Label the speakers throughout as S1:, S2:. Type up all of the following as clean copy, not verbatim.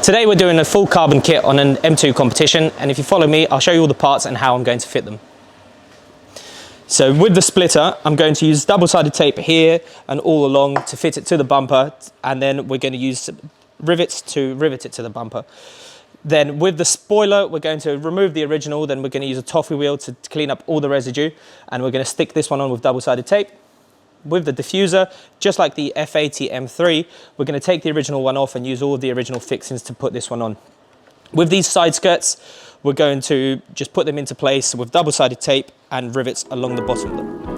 S1: Today we're doing a full carbon kit on an M2 competition, and if you follow me, I'll show you all the parts and how I'm going to fit them. So with the splitter, I'm going to use double-sided tape here and all along to fit it to the bumper, and then we're going to use rivets to rivet it to the bumper. Then with the spoiler, we're going to remove the original, then we're going to use a toffee wheel to clean up all the residue, and we're going to stick this one on with double-sided tape. With the diffuser, just like the F87 M3, we're going to take the original one off and use all of the original fixings to put this one on. With these side skirts, we're going to just put them into place with double-sided tape and rivets along the bottom of them.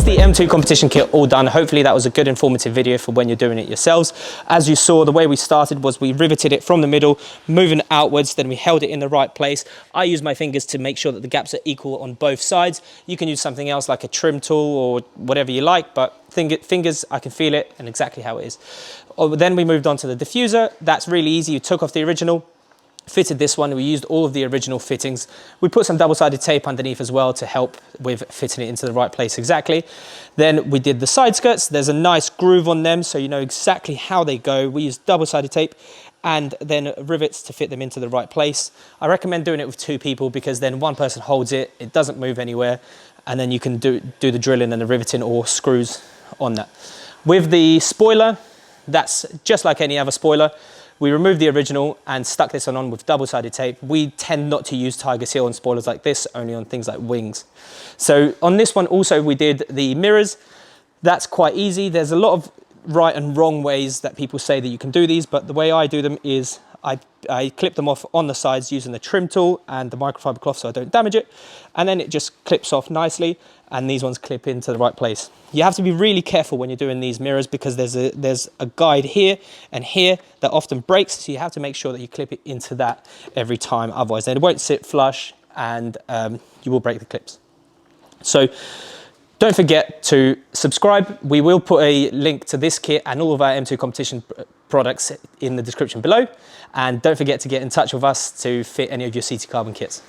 S1: The M2 competition kit all done. Hopefully that was a good informative video for when you're doing it yourselves. As you saw, the way we started was we riveted it from the middle, moving outwards, then we held it in the right place. I use my fingers to make sure that the gaps are equal on both sides. You can use something else like a trim tool or whatever you like, but fingers, I can feel it and exactly how it is. Then we moved on to the diffuser. That's really easy. You took off the original, fitted this one. We used all of the original fittings. We put some double-sided tape underneath as well to help with fitting it into the right place exactly. Then we did the side skirts. There's a nice groove on them, so you know exactly how they go. We used double-sided tape and then rivets to fit them into the right place. I recommend doing it with two people because then one person holds it, it doesn't move anywhere, and then you can do the drilling and the riveting or screws on that. With the spoiler, that's just like any other spoiler. We removed the original and stuck this on with double-sided tape. We tend not to use Tiger Seal on spoilers like this, only on things like wings. So on this one also we did the mirrors. That's quite easy. There's a lot of right and wrong ways that people say that you can do these, but the way I do them is I clip them off on the sides using the trim tool and the microfiber cloth so I don't damage it, and then it just clips off nicely, and these ones clip into the right place. You have to be really careful when you're doing these mirrors because there's a guide here and here that often breaks, so you have to make sure that you clip it into that every time, otherwise then it won't sit flush and you will break the clips. So don't forget to subscribe. We will put a link to this kit and all of our M2 competition products in the description below. And don't forget to get in touch with us to fit any of your CT Carbon kits.